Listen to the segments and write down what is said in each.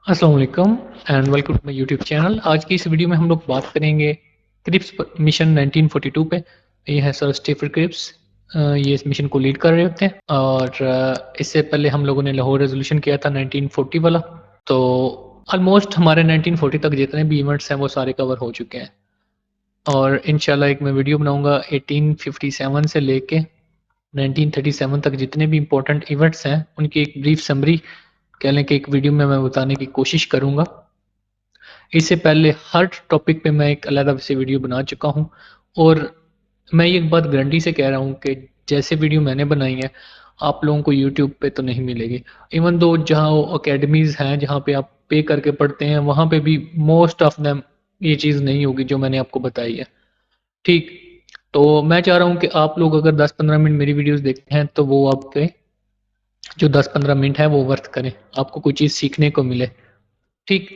अस्सलाम वालेकुम and welcome to my YouTube channel. आज की इस वीडियो में हम लोग बात करेंगे क्रिप्स मिशन 1942 पे। ये है सर स्टीफन क्रिप्स। ये इस मिशन को लीड कर रहे होते हैं और इससे पहले हम लोगों ने लाहौर रेजोल्यूशन किया था 1940 वाला। तो ऑलमोस्ट हमारे 1940 तक जितने भी इवेंट्स हैं वो सारे कवर हो चुके हैं और इंशाल्लाह एक मैं वीडियो बनाऊंगा 1857 से लेके 1937 तक जितने भी इम्पोर्टेंट इवेंट्स हैं उनकी एक ब्रीफ समरी कह लें कि एक वीडियो में मैं बताने की कोशिश करूंगा। इससे पहले हर टॉपिक पे मैं एक अलग से वीडियो बना चुका हूँ और मैं ये एक बात गारंटी से कह रहा हूँ कि जैसे वीडियो मैंने बनाई है आप लोगों को यूट्यूब पे तो नहीं मिलेगी। इवन दो जहाँ अकेडमीज़ हैं जहाँ पे आप पे करके पढ़ते हैं वहाँ पे भी मोस्ट ऑफ देम ये चीज़ नहीं होगी जो मैंने आपको बताई है। ठीक, तो मैं चाह रहा हूँ कि आप लोग अगर 10-15 मिनट मेरी वीडियोस देखते हैं तो वो आपके जो 10-15 मिनट है वो वर्थ करें, आपको कोई चीज़ सीखने को मिले। ठीक,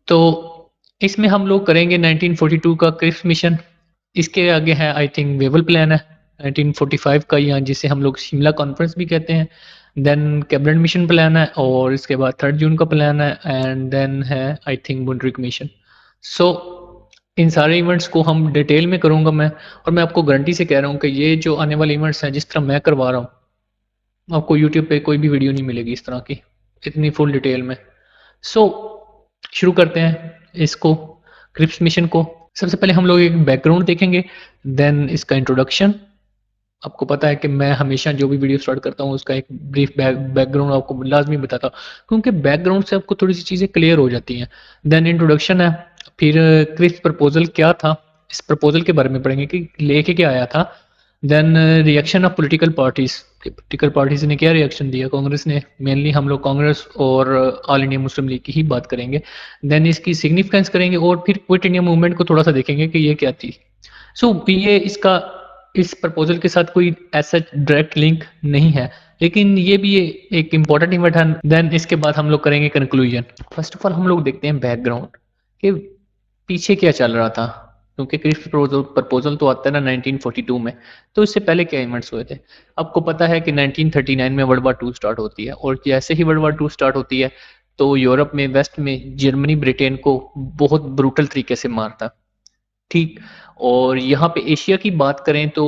तो इसमें हम लोग करेंगे 1942 का क्रिप्स मिशन। इसके आगे है आई थिंक वेवल प्लान है 1945 का, या जिसे हम लोग शिमला कॉन्फ्रेंस भी कहते हैं। देन कैबिनेट मिशन प्लान है और इसके बाद 3 जून का प्लान है एंड देन है आई थिंक बुंड्रिक मिशन। सो इन सारे इवेंट्स को हम डिटेल में करूंगा मैं, और मैं आपको गारंटी से कह रहा हूँ कि ये जो आने वाले इवेंट्स हैं जिस तरह मैं करवा रहा हूँ आपको यूट्यूब पे कोई भी वीडियो नहीं मिलेगी इस तरह की, इतनी फुल डिटेल में। सो शुरू करते हैं इसको, क्रिप्स मिशन को। सबसे पहले हम लोग एक बैकग्राउंड देखेंगे, देन इसका इंट्रोडक्शन। आपको पता है कि मैं हमेशा जो भी वीडियो स्टार्ट करता हूँ उसका एक ब्रीफ बैकग्राउंड आपको लाजमी बताता हूँ, क्योंकि बैकग्राउंड से आपको थोड़ी सी चीज़ें क्लियर हो जाती हैं। देन इंट्रोडक्शन है, फिर क्रिप्स प्रपोजल क्या था, इस प्रपोजल के बारे में पढ़ेंगे कि लेके क्या आया था। Then reaction of political parties, political parties ने क्या रिएक्शन दिया, कांग्रेस ने, मेनली हम लोग कांग्रेस और ऑल इंडिया मुस्लिम लीग की ही बात करेंगे। देन इसकी सिग्निफिकेंस करेंगे और फिर क्विट इंडिया मूवमेंट को थोड़ा सा देखेंगे कि ये क्या थी। ये इसका इस प्रपोजल के साथ कोई ऐसा डायरेक्ट लिंक नहीं है, लेकिन ये भी एक इम्पॉर्टेंट इवेंट है। देन इसके बाद हम लोग करेंगे कंक्लूजन। फर्स्ट ऑफ ऑल हम लोग देखते हैं बैकग्राउंड कि पीछे क्या चल रहा था, क्योंकि क्रिप्स प्रपोजल तो आता है ना 1942 में, तो इससे पहले क्या इवेंट्स हुए थे। आपको पता है कि 1939 में वर्ल्ड वार टू स्टार्ट होती है और जैसे ही वर्ल्ड वार टू स्टार्ट होती है तो यूरोप में, वेस्ट में जर्मनी ब्रिटेन को बहुत ब्रूटल तरीके से मारता। ठीक, और यहाँ पे एशिया की बात करें तो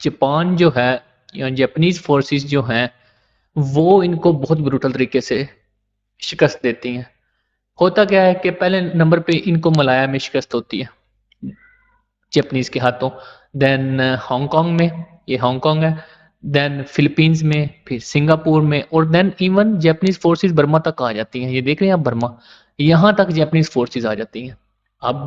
जापान जो है या जापानीज फोर्सेस जो हैं वो इनको बहुत ब्रूटल तरीके से शिकस्त देती हैं। होता क्या है कि पहले नंबर पे इनको मलाया में शिकस्त होती है जापानीज के हाथों। देन हांगकांग में, ये हांगकांग है। देन फिलीपींस में, फिर सिंगापुर में, और then even Japanese forces Burma तक आ जाती हैं। ये देख रहे हैं आप बर्मा, यहाँ तक जापानीज फोर्सेस आ जाती हैं। अब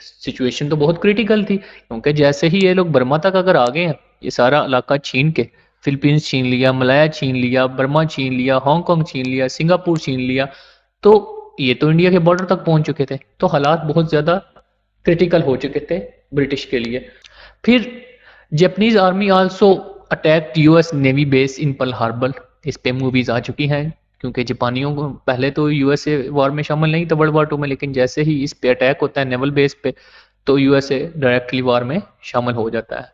सिचुएशन तो बहुत क्रिटिकल थी, क्योंकि जैसे ही ये लोग बर्मा तक अगर आ गए हैं, ये सारा इलाका छीन के, फिलीपींस छीन लिया, मलाया छीन लिया, बर्मा छीन लिया, हांगकांग छीन लिया, सिंगापुर छीन लिया, तो ये तो इंडिया के बॉर्डर तक पहुंच चुके थे। तो हालात बहुत ज़्यादा क्रिटिकल हो चुके थे ब्रिटिश के लिए। फिर Japanese army also attacked US navy base in Pearl Harbor. इस पे मूवीज आ चुकी हैं, क्योंकि जापानियों को पहले तो यूएसए वॉर में शामिल नहीं था वर्ल्ड वार टू में, लेकिन जैसे ही इस पे अटैक होता है नेवल बेस पे तो यूएसए डायरेक्टली वॉर में शामिल हो जाता है।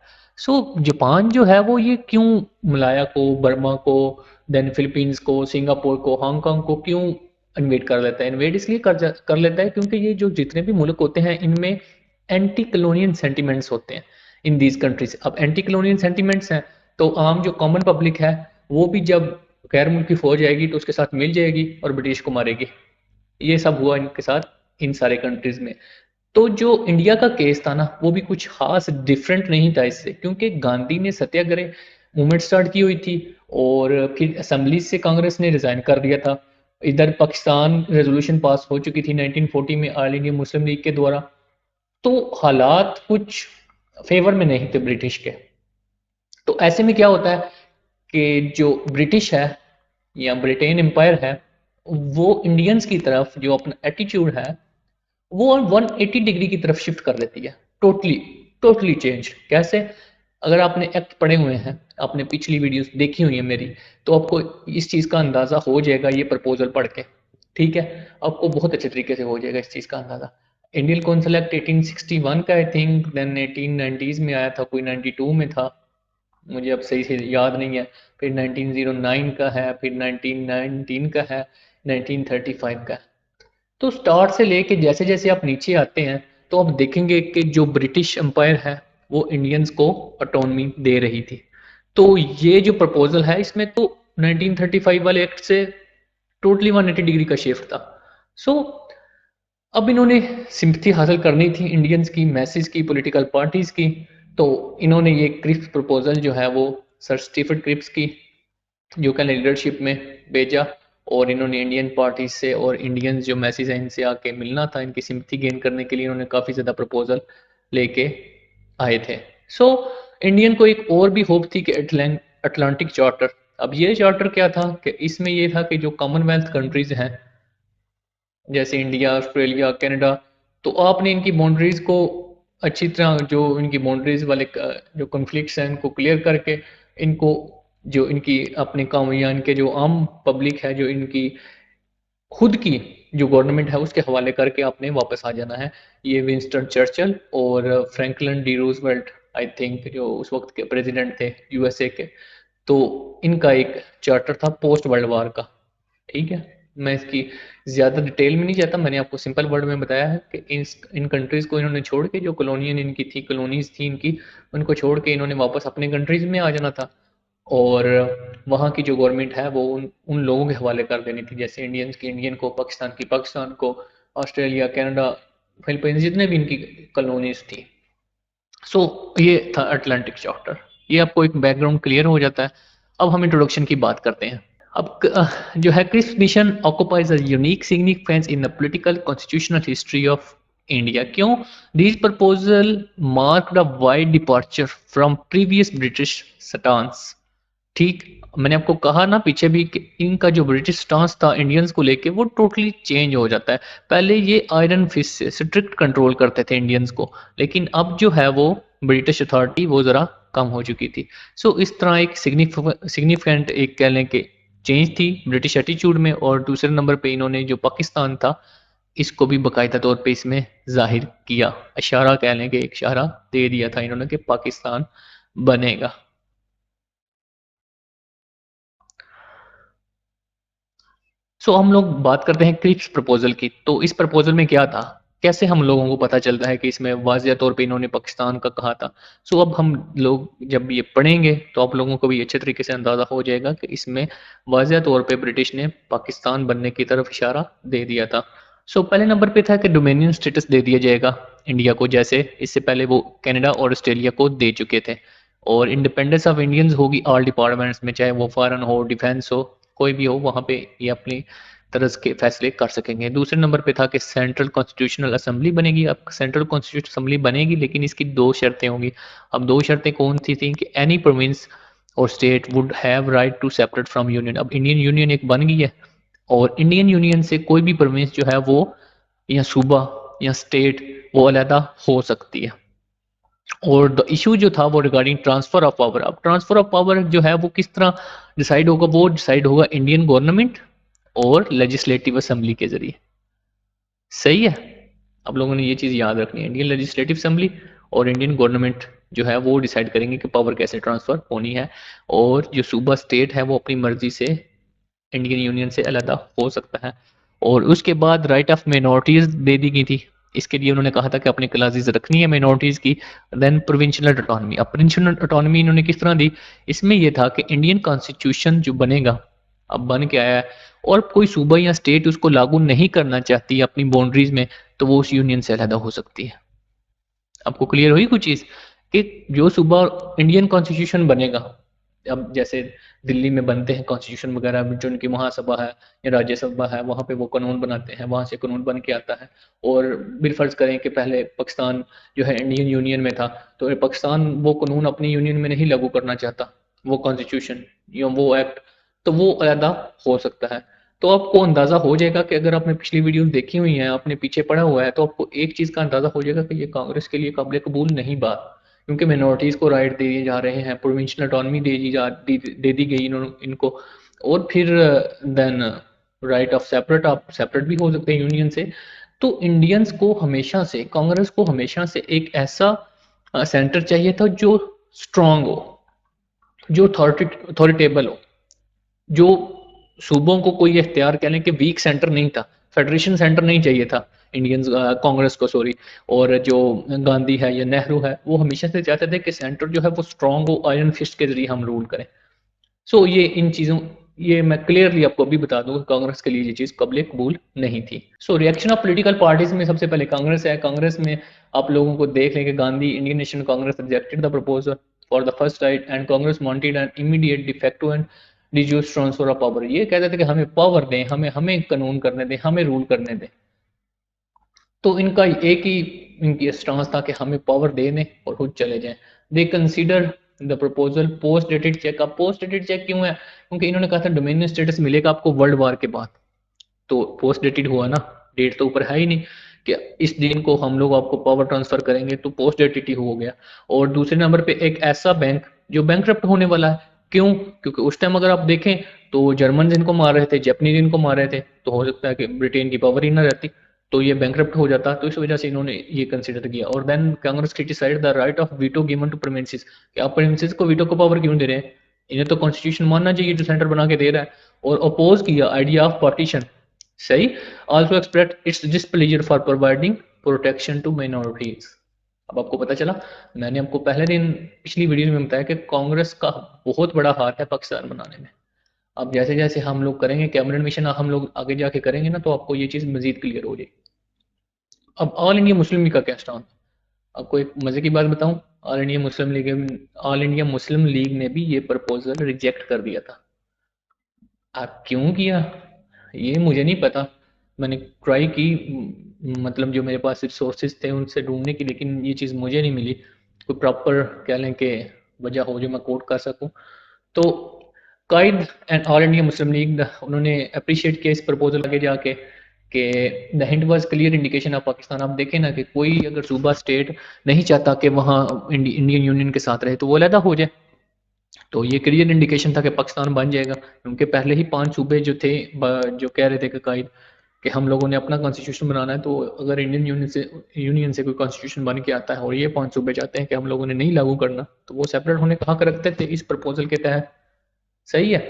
जापान जो है वो ये क्यों मलाया को, बर्मा को, देन फिलीपींस को, सिंगापुर को, हांगकांग को क्यों इन्वेड कर लेता है? इन्वेड इसलिए कर लेता है क्योंकि ये जो जितने भी मुल्क होते हैं इनमें एंटी कलोनियल सेंटिमेंट्स होते हैं इन दीज कंट्रीज। अब एंटी कलोनियल सेंटिमेंट्स हैं तो आम जो कॉमन पब्लिक है वो भी जब गैर मुल्की फौज आएगी तो उसके साथ मिल जाएगी और ब्रिटिश को मारेगी। ये सब हुआ इनके साथ इन सारे कंट्रीज में। तो जो इंडिया का केस था ना वो भी कुछ खास डिफरेंट नहीं था इससे, क्योंकि गांधी ने सत्याग्रह मूवमेंट स्टार्ट की हुई थी और फिर असेंबली से कांग्रेस ने रिजाइन कर दिया था। इधर पाकिस्तान रेजोल्यूशन पास हो चुकी थी 1940 में ऑल इंडिया मुस्लिम लीग के द्वारा। तो हालात कुछ फेवर में नहीं थे ब्रिटिश के। तो ऐसे में क्या होता है कि जो ब्रिटिश है या ब्रिटेन एम्पायर है वो इंडियंस की तरफ जो अपना एटीट्यूड है वो 180 डिग्री की तरफ शिफ्ट कर देती है। Totally totally change. कैसे? अगर आपने एक्ट पढ़े हुए हैं, आपने पिछली वीडियोस देखी हुई है मेरी, तो आपको इस चीज़ का अंदाज़ा हो जाएगा ये प्रपोजल पढ़ के। ठीक है, आपको बहुत अच्छे तरीके से हो जाएगा इस चीज़ का अंदाज़ा। इंडियन कौंसिल एक्ट 1861 का आई थिंक, देन 1890s में आया था, कोई 92 में था, मुझे अब सही से याद नहीं है। फिर 1909 का है, फिर 1919 का है, 1935 का है। तो स्टार्ट से लेके जैसे जैसे आप नीचे आते हैं तो आप देखेंगे कि जो ब्रिटिश एम्पायर है वो इंडियंस को ऑटोनमी दे रही थी। तो ये जो प्रपोजल है इसमें तो 1935 वाले एक्ट से टोटली 180 डिग्री का शिफ्ट था। सो अब इन्होंने सिंपथी हासिल करनी थी इंडियंस की, मैसेज की, पॉलिटिकल पार्टीज की। तो इन्होंने ये क्रिप्स प्रपोजल जो है वो सर स्टीफन क्रिप्स की जो कि लीडरशिप में भेजा, और इन्होंने इंडियन पार्टी से और इंडियन जो मैसेज है इनसे आके मिलना था, इनकी सिंपथी गेन करने के लिए इन्होंने काफ़ी ज़्यादा प्रपोजल लेके आए थे। सो इंडियन को एक और भी होप थी कि अटलांटिक चार्टर। अब ये चार्टर क्या था कि इसमें ये था कि जो कॉमनवेल्थ कंट्रीज हैं जैसे इंडिया, ऑस्ट्रेलिया, कनाडा, तो आपने इनकी बाउंड्रीज को अच्छी तरह, जो इनकी बाउंड्रीज वाले जो कॉन्फ्लिक्ट्स हैं इनको क्लियर करके इनको, जो इनकी अपने काम या इनके जो आम पब्लिक है जो इनकी खुद की जो गवर्नमेंट है उसके हवाले करके आपने वापस आ जाना है। ये विंस्टन चर्चिल और Franklin D Roosevelt, I think, जो उस वक्त के प्रेसिडेंट थे यूएसए के, तो इनका एक चार्टर था पोस्ट वर्ल्ड वार का। ठीक है, मैं इसकी ज़्यादा डिटेल में नहीं जाता, मैंने आपको सिंपल वर्ड में बताया है कि इन कंट्रीज़ को इन्होंने छोड़ के, जो कॉलोनियन इनकी थी, कॉलोनीज थी इनकी, उनको छोड़ के इन्होंने वापस अपने कंट्रीज़ में आ जाना था, और वहाँ की जो गवर्नमेंट है वो उन लोगों के हवाले कर देनी थी, जैसे इंडियंस की इंडियन को, पाकिस्तान की पाकिस्तान को, ऑस्ट्रेलिया, कनाडा, फिलीपींस, जितने भी इनकी कॉलोनीज थी। सो ये था अटलांटिक चार्टर। ये आपको एक बैकग्राउंड क्लियर हो जाता है। अब हम इंट्रोडक्शन की बात करते हैं। अब जो है Cripps mission occupies a unique significance in the political constitutional history of India. क्यों? This proposal marked a wide departure from previous British stance. ठीक, मैंने आपको कहा ना पीछे भी कि इनका जो ब्रिटिश स्टांस था इंडियंस को लेके वो टोटली चेंज हो जाता है। पहले ये आयरन फिस्ट से स्ट्रिक्ट कंट्रोल करते थे इंडियंस को, लेकिन अब जो है वो ब्रिटिश अथॉरिटी वो ज़रा कम हो चुकी थी। सो इस तरह एक सिग्निफिकेंट एक कह लें कि चेंज थी ब्रिटिश एटीट्यूड में। और दूसरे नंबर पे इन्होंने जो पाकिस्तान था इसको भी बाकायदा तौर पे इसमें जाहिर किया, इशारा कह लें कि एक इशारा दे दिया था इन्होंने कि पाकिस्तान बनेगा। हम लोग बात करते हैं क्रिप्स प्रपोजल की। तो इस प्रपोजल में क्या था, कैसे हम लोगों को पता चलता है कि इसमें वाज़िया तौर पे इन्होंने पाकिस्तान का कहा था। अब हम लोग जब ये पढ़ेंगे तो आप लोगों को भी अच्छे तरीके से अंदाज़ा हो जाएगा कि इसमें वाज़िया तौर पे ब्रिटिश ने पाकिस्तान बनने की तरफ इशारा दे दिया था। पहले नंबर पे था कि डोमिनियन स्टेटस दे दिया जाएगा इंडिया को, जैसे इससे पहले वो कनाडा और ऑस्ट्रेलिया को दे चुके थे। और इंडिपेंडेंस ऑफ इंडियंस होगी ऑल डिपार्टमेंट्स में, चाहे वो फॉरेन हो, डिफेंस हो, कोई भी हो, वहाँ पे ये अपनी तरह के फैसले कर सकेंगे। दूसरे नंबर पे था कि सेंट्रल कॉन्स्टिट्यूशनल असेंबली बनेगी। अब सेंट्रल कॉन्स्टिट्यूशनल असेंबली बनेगी लेकिन इसकी दो शर्तें होंगी। अब दो शर्तें कौन सी थी कि एनी प्रोविंस और state would have right to separate from union. अब इंडियन यूनियन एक बन गई है और इंडियन यूनियन से कोई भी प्रोविंस जो है वो या सूबा या स्टेट वो अलहदा हो सकती है। और द इशू जो था वो रिगार्डिंग ट्रांसफर ऑफ पावर। अब ट्रांसफर ऑफ पावर जो है वो किस तरह डिसाइड होगा, वो डिसाइड होगा इंडियन गवर्नमेंट और लेजिस्लेटिव असेंबली के जरिए। सही है, आप लोगों ने ये चीज़ याद रखनी है, इंडियन लेजिस्लेटिव असेंबली और इंडियन गवर्नमेंट जो है वो डिसाइड करेंगे कि पावर कैसे ट्रांसफर होनी है। और जो सूबा स्टेट है वो अपनी मर्जी से इंडियन यूनियन से अलहदा हो सकता है। और उसके बाद राइट ऑफ मिनॉरिटीज दे दी गई थी। इसके लिए उन्होंने कहा था कि अपनी क्लासेस रखनी है मिनॉरिटीज की। Then provincial autonomy. अब प्रोविंशियल ऑटोनॉमी इन्होंने किस तरह दी, इसमें यह था कि इंडियन कॉन्स्टिट्यूशन जो बनेगा, अब बन के आया है, और कोई सूबा या स्टेट उसको लागू नहीं करना चाहती अपनी बाउंड्रीज में, तो वो उस यूनियन से अलहदा हो सकती है। आपको क्लियर हुई कुछ चीज़ कि जो सूबा इंडियन कॉन्स्टिट्यूशन बनेगा, अब जैसे दिल्ली में बनते हैं कॉन्स्टिट्यूशन वगैरह, जो उनकी महासभा है या राज्यसभा है, वहाँ पे वो कानून बनाते हैं, वहाँ से कानून बन के आता है। और बिल फर्ज करें कि पहले पाकिस्तान जो है इंडियन यूनियन में था, तो पाकिस्तान वो कानून अपनी यूनियन में नहीं लागू करना चाहता, वो कॉन्स्टिट्यूशन या वो एक्ट, तो वो अलहदा हो सकता है। तो आपको अंदाज़ा हो जाएगा कि अगर आपने पिछली वीडियो देखी हुई है, आपने पीछे पढ़ा हुआ है, तो आपको एक चीज़ का अंदाज़ा हो जाएगा कि ये कांग्रेस के लिए काबिल कबूल नहीं बात, क्योंकि मिनॉरिटीज़ को राइट दिए जा रहे हैं, प्रोविंशियल ऑटोनॉमी दे दी गई इनको, और फिर देन राइट ऑफ सेपरेट, आप सेपरेट भी हो सकते हैं यूनियन से। तो इंडियंस को हमेशा से, कांग्रेस को हमेशा से एक ऐसा सेंटर चाहिए था जो स्ट्रांग हो, जो अथॉरिटेबल हो, जो सूबों को कोई इख्तियार कह लें कि वीक सेंटर नहीं था, फेडरेशन सेंटर नहीं चाहिए था इंडियन कांग्रेस को, सॉरी। और जो गांधी है या नेहरू है वो हमेशा से चाहते थे कि सेंटर जो है वो स्ट्रांग हो, आयरन फिस्ट के जरिए हम रूल करें। सो ये इन चीज़ों, ये मैं क्लियरली आपको अभी बता दूं कि कांग्रेस के लिए ये चीज़ कबले कबूल नहीं थी। So reaction of political parties में सबसे पहले कांग्रेस है। कांग्रेस में आप लोगों को देख लें कि Gandhi Indian national Congress rejected the proposal for the first time and Congress wanted an immediate de facto and reduce transfer of power. ये कहते थे कि हमें पावर दें, हमें हमें कानून करने दें, हमें रूल करने दें। तो इनका एक ही इनकी स्टांस था कि हमें पावर दे दें और खुद चले जाएं। दे consider the proposal post dated cheque. अब पोस्ट डेटेड चेक क्यों है? क्योंकि इन्होंने कहा था डोमिनियन स्टेटस मिलेगा आपको वर्ल्ड वार के बाद। तो पोस्ट डेटेड हुआ ना, डेट तो ऊपर है ही नहीं कि इस दिन को हम लोग आपको पावर ट्रांसफर करेंगे, तो पोस्ट डेटेड ही हो गया। और दूसरे नंबर पे एक ऐसा बैंक जो बैंकरप्ट होने वाला है। क्यों? क्योंकि उस टाइम अगर आप देखें तो जर्मन इनको मार रहे थे, जापानीज इनको मार रहे थे, तो हो सकता है कि ब्रिटेन की पावर ही ना रहती, तो ये बैंकरप्ट हो जाता। तो इस वजह से इन्होंने ये कंसिडर किया। और then Congress criticised the right of veto given to provinces, कि आप प्रोविंसेस को वीटो को पावर क्यों दे रहे हैं? इन्हें तो कॉन्स्टिट्यूशन मानना चाहिए जो सेंटर बना के दे रहा है। और अपोज किया आइडिया ऑफ पार्टीशन। सही। Also express its displeasure for providing protection to minorities. अब आपको पता चला, मैंने आपको पहले दिन पिछली वीडियो में बताया कि कांग्रेस का बहुत बड़ा हाथ है पाकिस्तान बनाने में। अब जैसे जैसे हम लोग करेंगे कैबिनेट मिशन, हम लोग आगे जाके करेंगे ना, तो आपको ये चीज़ मजीद क्लियर हो जाएगी। अब ऑल इंडिया मुस्लिम लीग का क्या स्टैंड? आपको एक मजे की बात बताऊं, ऑल इंडिया मुस्लिम लीग ने भी ये प्रपोजल रिजेक्ट कर दिया था। आप क्यों किया ये मुझे नहीं पता। मैंने ट्राई की, मतलब जो मेरे पास सोर्सेज थे उनसे ढूंढने की, लेकिन ये चीज़ मुझे नहीं मिली कोई प्रॉपर कह लें कि वजह हो जो मैं कोट कर सकूं। तो Quaid and All India Muslim League उन्होंने अप्रिशिएट किया इस प्रपोजल आगे जाके कि the hint was clear indication of Pakistan. आप देखें ना कि कोई अगर सूबा स्टेट नहीं चाहता कि वहाँ इंडियन यूनियन के साथ रहे तो वो अलहदा हो जाए। तो ये क्लियर इंडिकेशन था कि पाकिस्तान बन जाएगा, क्योंकि पहले ही 5 सूबे जो थे जो कह रहे थे कि कायद कि हम लोगों ने अपना कॉन्स्टिट्यूशन बनाना है। तो अगर इंडियन यूनियन से कोई कॉन्स्टिट्यूशन बन के आता है और ये 5 सूबे चाहते हैं कि हम लोगों ने नहीं लागू करना, तो वो सेपरेट होने का हक रखते थे इस प्रपोजल के तहत। सही है।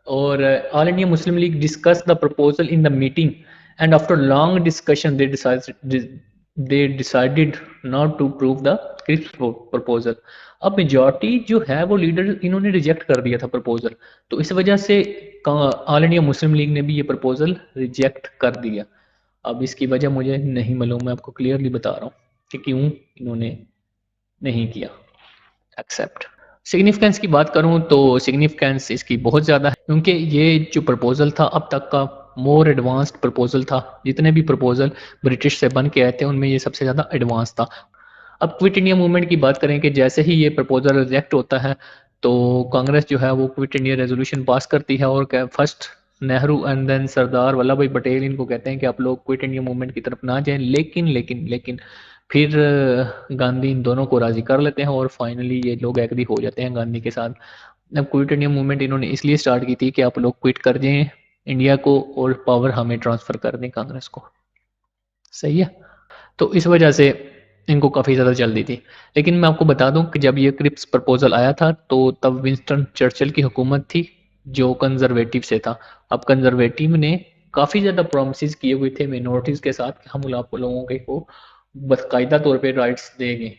और All India Muslim League discuss the proposal in the meeting and after long discussion they decided not to prove the Cripps proposal. अब मेजॉरिटी जो है वो लीडर इन्होंने रिजेक्ट कर दिया था प्रपोजल, तो इस वजह से ऑल इंडिया मुस्लिम लीग ने भी ये प्रपोजल रिजेक्ट कर दिया। अब इसकी वजह मुझे नहीं मालूम, मैं आपको क्लियरली बता रहा हूँ कि क्यों इन्होंने नहीं किया एक्सेप्ट। सिग्निफिकेंस की बात करूं तो सिग्निफिकेंस इसकी बहुत ज़्यादा है, क्योंकि ये जो प्रपोजल था अब तक का मोर एडवांस्ड प्रपोजल था। जितने भी प्रपोजल ब्रिटिश से बन के आए थे उनमें ये सबसे ज़्यादा एडवांस था। अब क्विट इंडिया मूवमेंट की बात करें कि जैसे ही ये प्रपोजल रिजेक्ट होता है तो कांग्रेस जो है वो क्विट इंडिया रेजोल्यूशन पास करती है। और first Nehru and then Sardar Vallabh भाई पटेल इनको कहते हैं कि आप लोग क्विट इंडिया मूवमेंट की तरफ ना जाएं, लेकिन लेकिन लेकिन फिर गांधी इन दोनों को राजी कर लेते हैं और फाइनली ये लोग एग्री हो जाते हैं गांधी के साथ। अब क्विट इंडिया मूवमेंट इन्होंने इसलिए स्टार्ट की थी कि आप लोग क्विट कर दें इंडिया को और पावर हमें ट्रांसफर कर दें कांग्रेस को। सही है। तो इस वजह से इनको काफ़ी ज़्यादा जल्दी थी। लेकिन मैं आपको बता दूं कि जब ये क्रिप्स प्रपोजल आया था तो तब विंस्टन चर्चिल की हुकूमत थी जो कंजर्वेटिव से था। अब कंजर्वेटिव ने काफ़ी ज़्यादा प्रोमिस किए हुए थे मिनोरिटीज़ के साथ कि हम आप लोगों के को बाकायदा तौर पे राइट्स देंगे।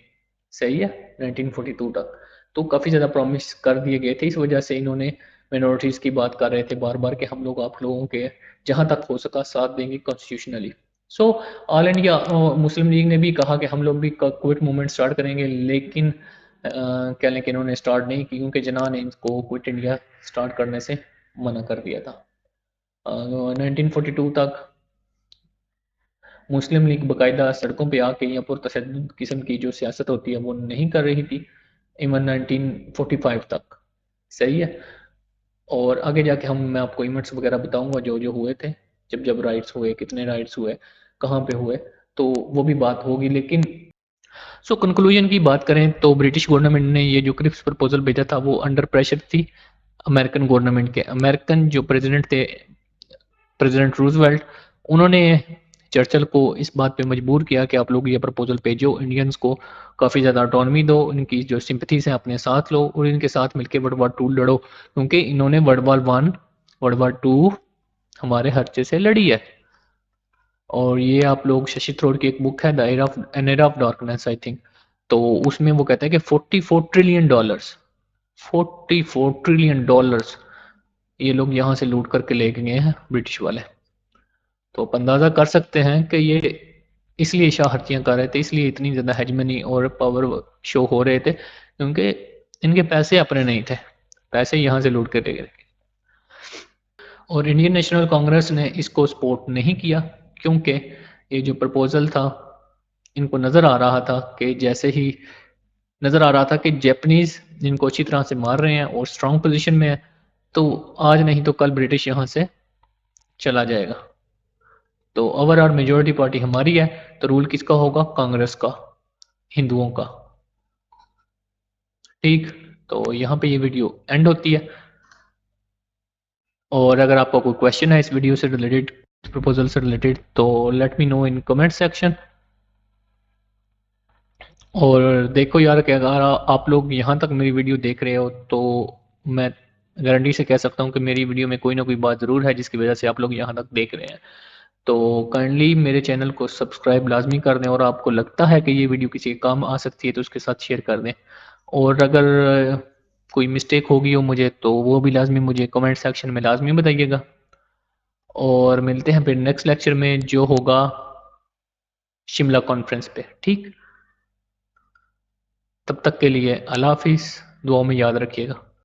सही है। 1942 तक तो काफ़ी ज़्यादा प्रॉमिस कर दिए गए थे। इस वजह से इन्होंने मिनोरिटीज़ की बात कर रहे थे बार बार कि हम लोग आप लोगों के जहाँ तक हो सका साथ देंगे constitutionally. So all India Muslim league ने भी कहा कि हम लोग भी क्विट मूवमेंट स्टार्ट करेंगे, लेकिन कह लें कि इन्होंने स्टार्ट नहीं की क्योंकि जना ने इनको क्विट इंडिया स्टार्ट करने से मना कर दिया था। 1942 तक मुस्लिम लीग बाकायदा सड़कों पे आके या पुरतशद्दुद किस्म की जो सियासत होती है वो नहीं कर रही थी इवन 1945 तक। सही है। और आगे जाके मैं आपको इवेंट्स वगैरह बताऊंगा जो जो हुए थे, जब जब राइट्स हुए, कितने राइट्स हुए, कहाँ पे हुए, तो वो भी बात होगी। लेकिन कंक्लूजन की बात करें तो ब्रिटिश गवर्नमेंट ने ये जो क्रिप्स प्रपोजल भेजा था वो अंडर प्रेशर थी अमेरिकन गवर्नमेंट के। अमेरिकन जो प्रेसिडेंट थे, प्रेसिडेंट रूजवेल्ट, उन्होंने चर्चिल को इस बात पे मजबूर किया कि आप लोग ये प्रपोजल भेजो, इंडियंस को काफ़ी ज़्यादा ऑटोनॉमी दो, इनकी जो सिंपथीज हैं अपने साथ लो और इनके साथ मिलकर वर्ल्ड वार 2 लड़ो, क्योंकि इन्होंने वर्ल्ड वार 1 वर्ल्ड वार 2 हमारे खर्चे से लड़ी है। और ये आप लोग शशि थरूर की एक बुक है the era of darkness I think, तो उसमें वो कहता है कि 44 ट्रिलियन डॉलर्स 44 ट्रिलियन डॉलर्स ये लोग यहाँ से लूट करके ले गए हैं ब्रिटिश वाले। तो आप अंदाज़ा कर सकते हैं कि ये इसलिए शरारतियाँ कर रहे थे, इसलिए इतनी ज़्यादा हेजमनी और पावर शो हो रहे थे क्योंकि इनके पैसे अपने नहीं थे, पैसे यहाँ से लूट के ले गए। और इंडियन नेशनल कांग्रेस ने इसको सपोर्ट नहीं किया क्योंकि ये जो प्रपोज़ल था, इनको नज़र आ रहा था कि जैसे ही नज़र आ रहा था कि जापानीज़ इनको अच्छी तरह से मार रहे हैं और स्ट्रॉन्ग पोज़ीशन में है, तो आज नहीं तो कल ब्रिटिश यहाँ से चला जाएगा। तो ओवरऑल मेजॉरिटी पार्टी हमारी है, तो रूल किसका होगा? कांग्रेस का, हिंदुओं का। ठीक, तो यहाँ पे ये वीडियो एंड होती है। और अगर आपका कोई क्वेश्चन है इस वीडियो से रिलेटेड, प्रपोजल से रिलेटेड, तो let me know in comment section. और देखो यार कि अगर आप लोग यहाँ तक मेरी वीडियो देख रहे हो तो मैं गारंटी से कह सकता हूँ कि मेरी वीडियो में कोई ना कोई बात ज़रूर है जिसकी वजह से आप लोग यहाँ तक देख रहे हैं। तो काइंडली मेरे चैनल को सब्सक्राइब लाजमी कर दें और आपको लगता है कि ये वीडियो किसी के काम आ सकती है तो उसके साथ शेयर कर दें। और अगर कोई मिस्टेक होगी हो मुझे तो वो भी लाजमी मुझे कमेंट सेक्शन में लाजमी बताइएगा। और मिलते हैं फिर नेक्स्ट लेक्चर में जो होगा शिमला कॉन्फ्रेंस पे। ठीक, तब तक के लिए अल्लाह हाफिज़, दुआ में याद रखिएगा।